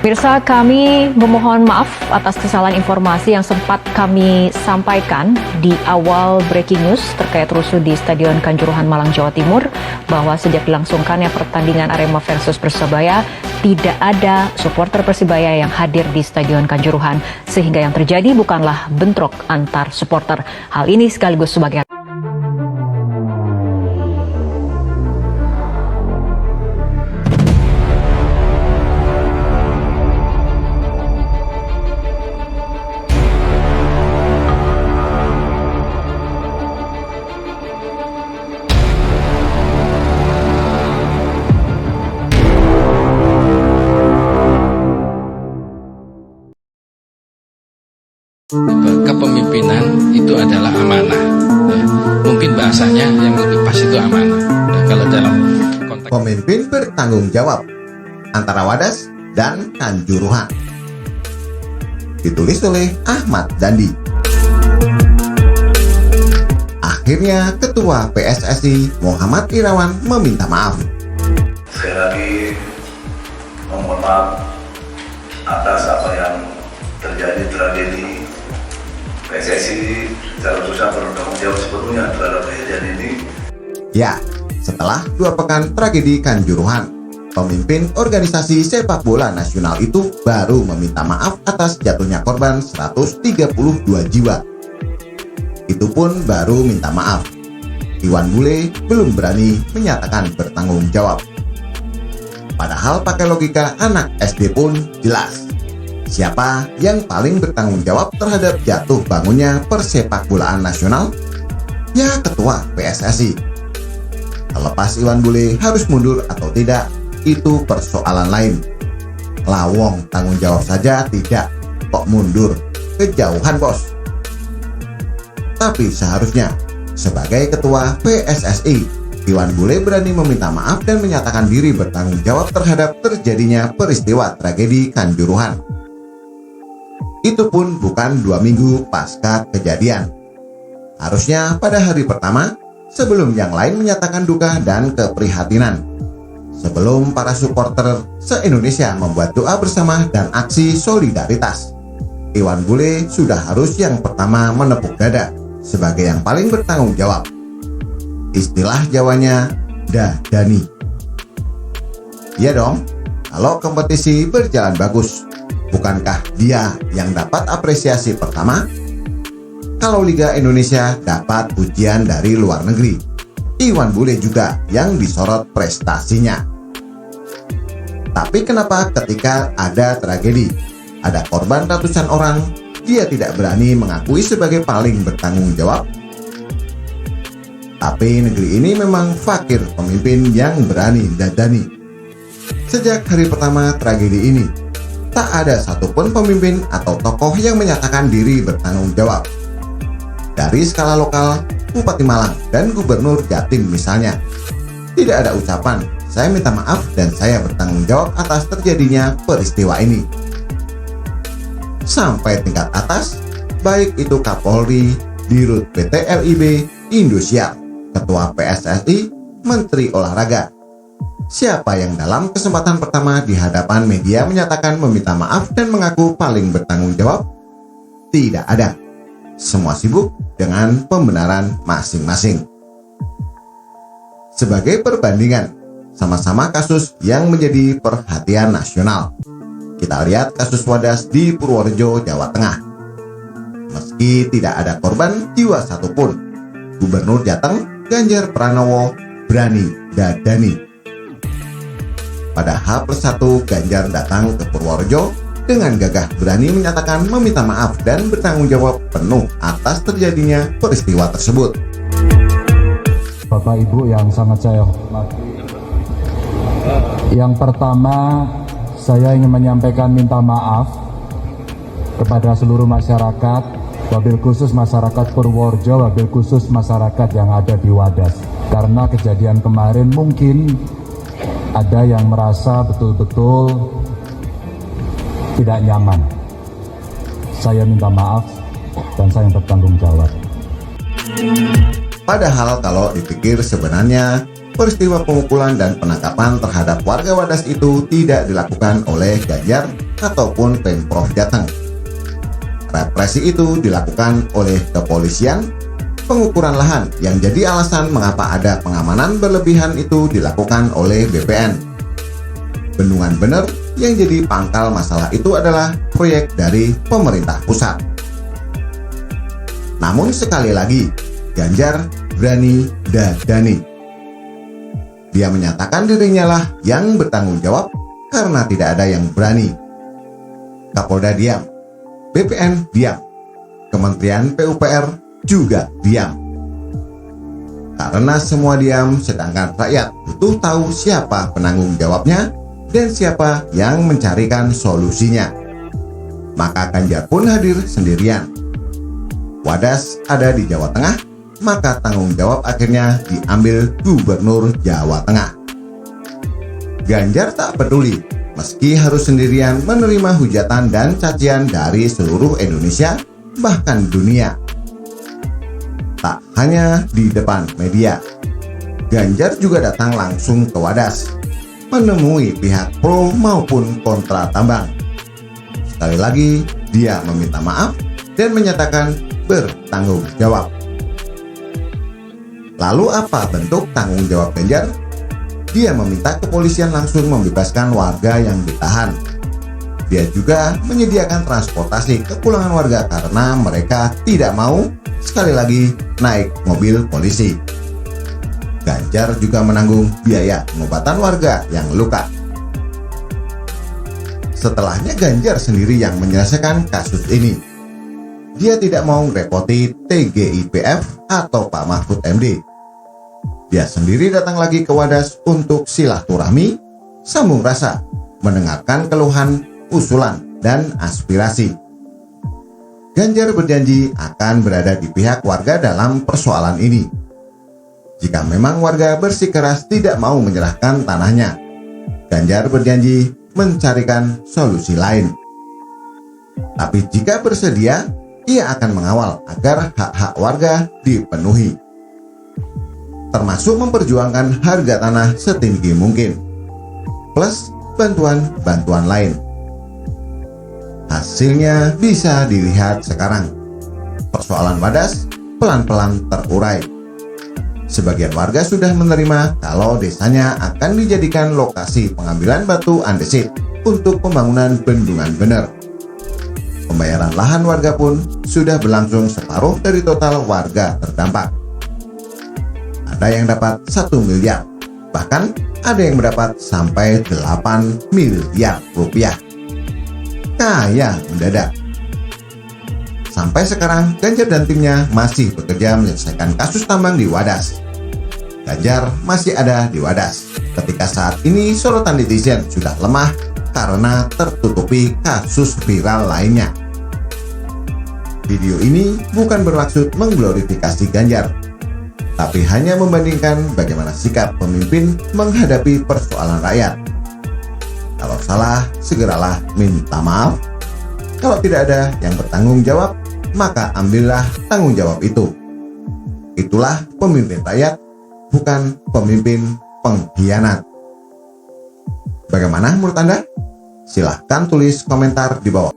Pemirsa, kami memohon maaf atas kesalahan informasi yang sempat kami sampaikan di awal breaking news terkait rusuh di Stadion Kanjuruhan, Malang, Jawa Timur, bahwa sejak dilangsungkannya pertandingan Arema versus Persebaya, tidak ada supporter Persebaya yang hadir di Stadion Kanjuruhan, sehingga yang terjadi bukanlah bentrok antar supporter. Hal ini sekaligus sebagai kepemimpinan itu adalah amanah. Ya. Mungkin bahasanya yang lebih pas itu amanah. Ya, kalau dalam konteks pemimpin bertanggung jawab antara Wadas dan Kanjuruhan. Ditulis oleh Ahmad Dandi. Akhirnya Ketua PSSI Muhammad Irawan meminta maaf. Sekali lagi mohon maaf atas apa yang terjadi tragedi. PSSI secara khusus bertanggung jawab sepenuhnya terhadap kejadian ini. Ya, setelah 2 pekan tragedi Kanjuruhan, pemimpin organisasi sepak bola nasional itu baru meminta maaf atas jatuhnya korban 132 jiwa. Itu pun baru minta maaf. Iwan Bule belum berani menyatakan bertanggung jawab. Padahal pakai logika anak SD pun jelas. Siapa yang paling bertanggung jawab terhadap jatuh bangunnya persepak bolaan nasional? Ya, Ketua PSSI. Terlepas Iwan Bule harus mundur atau tidak, itu persoalan lain. Lawong tanggung jawab saja tidak, kok mundur? Kejauhan, bos. Tapi seharusnya, sebagai Ketua PSSI, Iwan Bule berani meminta maaf dan menyatakan diri bertanggung jawab terhadap terjadinya peristiwa tragedi Kanjuruhan. Itu pun bukan 2 minggu pasca kejadian. Harusnya pada hari pertama, sebelum yang lain menyatakan duka dan keprihatinan. Sebelum para supporter se-Indonesia membuat doa bersama dan aksi solidaritas. Iwan Bule sudah harus yang pertama menepuk dada sebagai yang paling bertanggung jawab. Istilah Jawanya, dadani. Iya dong, kalau kompetisi berjalan bagus, bukankah dia yang dapat apresiasi pertama? Kalau Liga Indonesia dapat pujian dari luar negeri, Iwan Bule juga yang disorot prestasinya. Tapi kenapa ketika ada tragedi, ada korban ratusan orang, dia tidak berani mengakui sebagai paling bertanggung jawab? Tapi negeri ini memang fakir pemimpin yang berani dadani. Sejak hari pertama tragedi ini, tak ada satupun pemimpin atau tokoh yang menyatakan diri bertanggung jawab. Dari skala lokal, Bupati Malang dan Gubernur Jatim misalnya, tidak ada ucapan, saya minta maaf dan saya bertanggung jawab atas terjadinya peristiwa ini. Sampai tingkat atas, baik itu Kapolri, Dirut PT LIB, Indosiar, Ketua PSSI, Menteri Olahraga. Siapa yang dalam kesempatan pertama di hadapan media menyatakan meminta maaf dan mengaku paling bertanggung jawab? Tidak ada. Semua sibuk dengan pembenaran masing-masing. Sebagai perbandingan, sama-sama kasus yang menjadi perhatian nasional. Kita lihat kasus Wadas di Purworejo, Jawa Tengah. Meski tidak ada korban jiwa satupun, Gubernur Jateng Ganjar Pranowo berani dadani. Pada H+1 Ganjar datang ke Purworejo dengan gagah berani menyatakan meminta maaf dan bertanggung jawab penuh atas terjadinya peristiwa tersebut. Bapak Ibu yang sangat saya hormati, yang pertama saya ingin menyampaikan minta maaf kepada seluruh masyarakat, wabil khusus masyarakat Purworejo, wabil khusus masyarakat yang ada di Wadas. Karena kejadian kemarin mungkin ada yang merasa betul-betul tidak nyaman. Saya minta maaf dan saya bertanggung jawab. Padahal kalau dipikir sebenarnya peristiwa pemukulan dan penangkapan terhadap warga Wadas itu tidak dilakukan oleh Ganjar ataupun Pemprov Jateng. Represi itu dilakukan oleh kepolisian. Pengukuran lahan yang jadi alasan mengapa ada pengamanan berlebihan itu dilakukan oleh BPN. Bendungan Bener yang jadi pangkal masalah itu adalah proyek dari pemerintah pusat. Namun sekali lagi, Ganjar berani dadani. Dia menyatakan dirinya lah yang bertanggung jawab karena tidak ada yang berani. Kapolda diam, BPN diam, Kementerian PUPR juga diam. Karena semua diam, sedangkan rakyat butuh tahu siapa penanggung jawabnya dan siapa yang mencarikan solusinya. Maka Ganjar pun hadir sendirian. Wadas ada di Jawa Tengah, maka tanggung jawab akhirnya diambil Gubernur Jawa Tengah. Ganjar tak peduli, meski harus sendirian menerima hujatan dan cacian dari seluruh Indonesia, bahkan dunia. Tak hanya di depan media, Ganjar juga datang langsung ke Wadas, menemui pihak pro maupun kontra tambang. Sekali lagi, dia meminta maaf dan menyatakan bertanggung jawab. Lalu apa bentuk tanggung jawab Ganjar? Dia meminta kepolisian langsung membebaskan warga yang ditahan. Dia juga menyediakan transportasi kepulangan warga karena mereka tidak mau, sekali lagi, naik mobil polisi. Ganjar juga menanggung biaya pengobatan warga yang luka. Setelahnya Ganjar sendiri yang menyelesaikan kasus ini. Dia tidak mau repoti TGIPF atau Pak Mahfud MD. Dia sendiri datang lagi ke Wadas untuk silaturahmi, sambung rasa, mendengarkan keluhan, usulan, dan aspirasi. Ganjar berjanji akan berada di pihak warga dalam persoalan ini. Jika memang warga bersikeras tidak mau menyerahkan tanahnya, Ganjar berjanji mencarikan solusi lain. Tapi jika bersedia, ia akan mengawal agar hak-hak warga dipenuhi, termasuk memperjuangkan harga tanah setinggi mungkin, plus bantuan-bantuan lain. Hasilnya bisa dilihat sekarang. Persoalan Wadas pelan-pelan terurai. Sebagian warga sudah menerima kalau desanya akan dijadikan lokasi pengambilan batu andesit untuk pembangunan Bendungan Bener. Pembayaran lahan warga pun sudah berlangsung separuh dari total warga terdampak. Ada yang dapat 1 miliar, bahkan ada yang mendapat sampai 8 miliar rupiah. Kaya mendadak. Sampai sekarang Ganjar dan timnya masih bekerja menyelesaikan kasus tambang di Wadas. Ganjar masih ada di Wadas ketika saat ini sorotan netizen sudah lemah karena tertutupi kasus viral lainnya. Video ini bukan bermaksud mengglorifikasi Ganjar, tapi hanya membandingkan bagaimana sikap pemimpin menghadapi persoalan rakyat. Kalau salah, segeralah minta maaf. Kalau tidak ada yang bertanggung jawab, maka ambillah tanggung jawab itu. Itulah pemimpin rakyat, bukan pemimpin pengkhianat. Bagaimana menurut Anda? Silahkan tulis komentar di bawah.